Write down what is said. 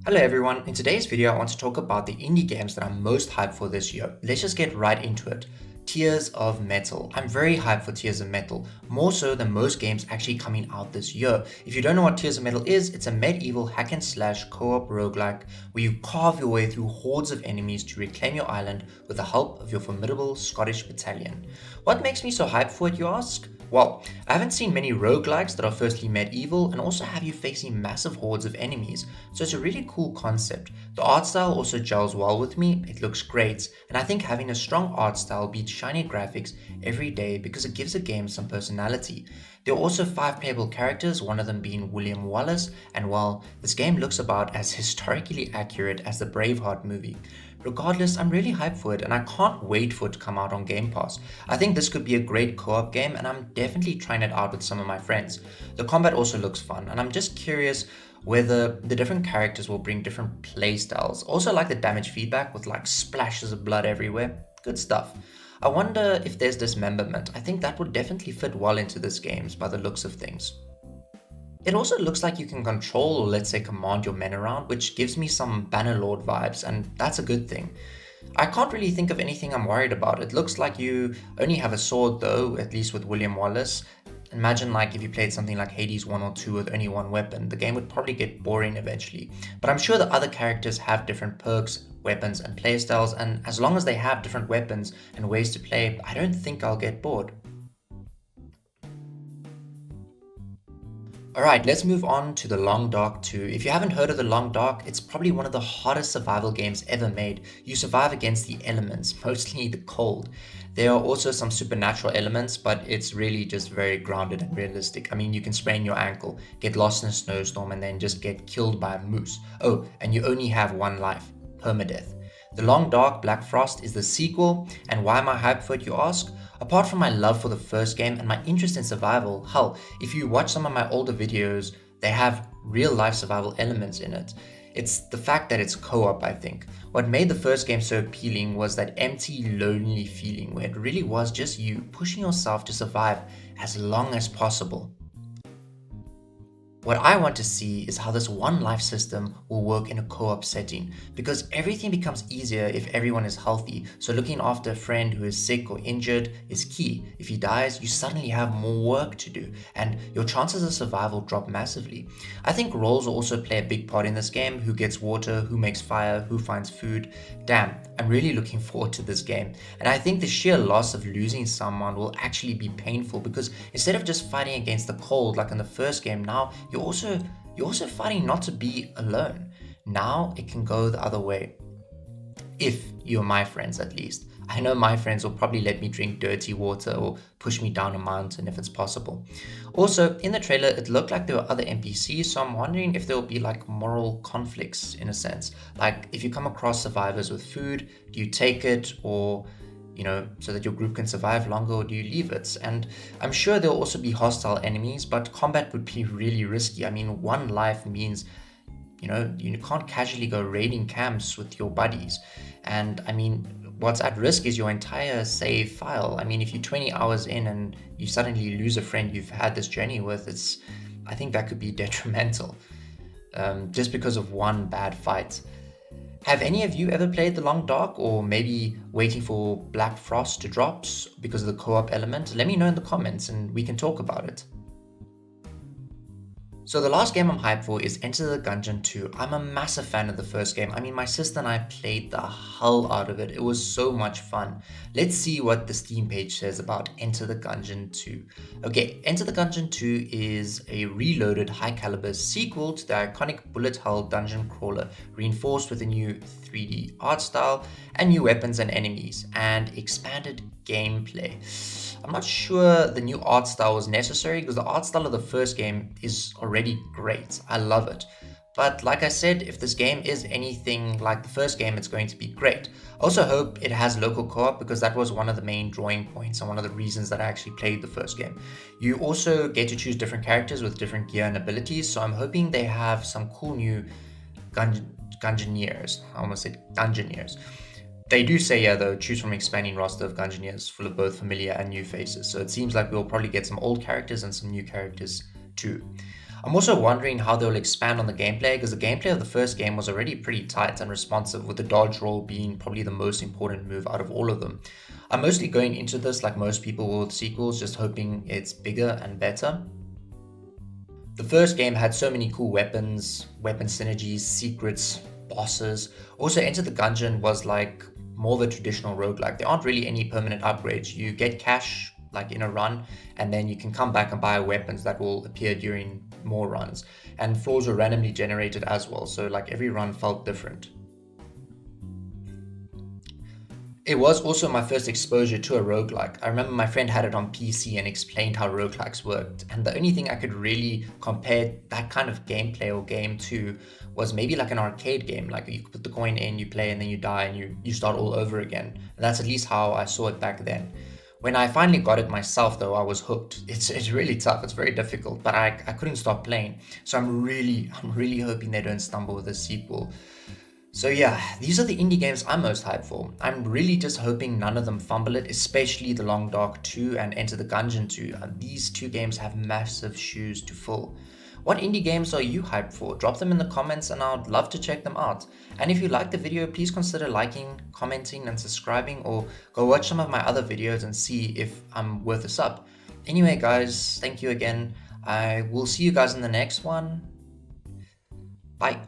Hello everyone, in today's video I want to talk about the indie games that I'm most hyped for this year. Let's just get right into it. Tears of Metal. I'm very hyped for Tears of Metal, more so than most games actually coming out this year. If you don't know what Tears of Metal is, it's a medieval hack and slash co-op roguelike where you carve your way through hordes of enemies to reclaim your island with the help of your formidable Scottish battalion. What makes me so hyped for it, you ask? Well, I haven't seen many roguelikes that are firstly medieval and also have you facing massive hordes of enemies, so it's a really cool concept. The art style also gels well with me, it looks great, and I think having a strong art style beats shiny graphics every day because it gives a game some personality. There are also 5 playable characters, one of them being William Wallace, and well, this game looks about as historically accurate as the Braveheart movie. Regardless, I'm really hyped for it and I can't wait for it to come out on Game Pass. I think this could be a great co-op game and I'm definitely trying it out with some of my friends. The combat also looks fun and I'm just curious whether the different characters will bring different play styles. Also like the damage feedback with like splashes of blood everywhere. Good stuff. I wonder if there's dismemberment. I think that would definitely fit well into this games by the looks of things. It also looks like you can control or let's say command your men around, which gives me some Bannerlord vibes, and that's a good thing. I can't really think of anything I'm worried about. It looks like you only have a sword though, at least with William Wallace. Imagine like if you played something like Hades 1 or 2 with only one weapon, the game would probably get boring eventually. But I'm sure the other characters have different perks, weapons, and playstyles, and as long as they have different weapons and ways to play, I don't think I'll get bored. Alright, let's move on to The Long Dark 2. If you haven't heard of The Long Dark, it's probably one of the hardest survival games ever made. You survive against the elements, mostly the cold. There are also some supernatural elements, but it's really just very grounded and realistic. I mean, you can sprain your ankle, get lost in a snowstorm, and then just get killed by a moose. Oh, and you only have one life, permadeath. The Long Dark Black Frost is the sequel, and why am I hyped for it, you ask? Apart from my love for the first game and my interest in survival, hell, if you watch some of my older videos, they have real life survival elements in it. It's the fact that it's co-op, I think. What made the first game so appealing was that empty, lonely feeling where it really was just you pushing yourself to survive as long as possible. What I want to see is how this one life system will work in a co-op setting, because everything becomes easier if everyone is healthy. So looking after a friend who is sick or injured is key. If he dies, you suddenly have more work to do, and your chances of survival drop massively. I think roles will also play a big part in this game. Who gets water, who makes fire, who finds food. Damn, I'm really looking forward to this game. And I think the sheer loss of losing someone will actually be painful, because instead of just fighting against the cold like in the first game, now you're also fighting not to be alone. Now it can go the other way. If you're my friends, at least. I know my friends will probably let me drink dirty water or push me down a mountain if it's possible. Also, in the trailer, it looked like there were other NPCs, so I'm wondering if there will be like moral conflicts in a sense. Like, if you come across survivors with food, do you take it or so that your group can survive longer, or do you leave it? And I'm sure there'll also be hostile enemies, but combat would be really risky. I mean, one life means you can't casually go raiding camps with your buddies. And I mean, what's at risk is your entire save file. I mean, if you're 20 hours in and you suddenly lose a friend you've had this journey with, I think that could be detrimental, just because of one bad fight. Have any of you ever played The Long Dark, or maybe waiting for Black Frost to drop because of the co-op element? Let me know in the comments and we can talk about it. So the last game I'm hyped for is Enter the Gungeon 2. I'm a massive fan of the first game. I mean, my sister and I played the hell out of it. It was so much fun. Let's see what the Steam page says about Enter the Gungeon 2. Okay, Enter the Gungeon 2 is a reloaded high caliber sequel to the iconic bullet hell dungeon crawler, reinforced with a new 3D art style and new weapons and enemies, and expanded gameplay. I'm not sure the new art style was necessary, because the art style of the first game is already great. I love it. But like I said, if this game is anything like the first game, it's going to be great. I also hope it has local co-op, because that was one of the main drawing points and one of the reasons that I actually played the first game. You also get to choose different characters with different gear and abilities, so I'm hoping they have some cool new Gungeoneers. I almost said Dungeoneers. They do say, yeah, though, choose from expanding roster of Gungeoneers full of both familiar and new faces. So it seems like we'll probably get some old characters and some new characters too. I'm also wondering how they'll expand on the gameplay, because the gameplay of the first game was already pretty tight and responsive, with the dodge roll being probably the most important move out of all of them. I'm mostly going into this like most people will with sequels, just hoping it's bigger and better. The first game had so many cool weapons, weapon synergies, secrets, bosses. Also, Enter the Gungeon was like more of a traditional roguelike. There aren't really any permanent upgrades. You get cash like in a run, and then you can come back and buy weapons that will appear during more runs. And floors were randomly generated as well, so like every run felt different. It was also my first exposure to a roguelike. I remember my friend had it on PC and explained how roguelikes worked. And the only thing I could really compare that kind of gameplay or game to was maybe like an arcade game. Like you put the coin in, you play, and then you die and you start all over again. And that's at least how I saw it back then. When I finally got it myself, though, I was hooked. It's really tough. It's very difficult, but I couldn't stop playing. So I'm really hoping they don't stumble with a sequel. So yeah, these are the indie games I'm most hyped for. I'm really just hoping none of them fumble it, especially The Long Dark 2 and Enter the Gungeon 2. These two games have massive shoes to fill. What indie games are you hyped for? Drop them in the comments and I'd love to check them out. And if you liked the video, please consider liking, commenting, and subscribing, or go watch some of my other videos and see if I'm worth a sub. Anyway, guys, thank you again. I will see you guys in the next one. Bye.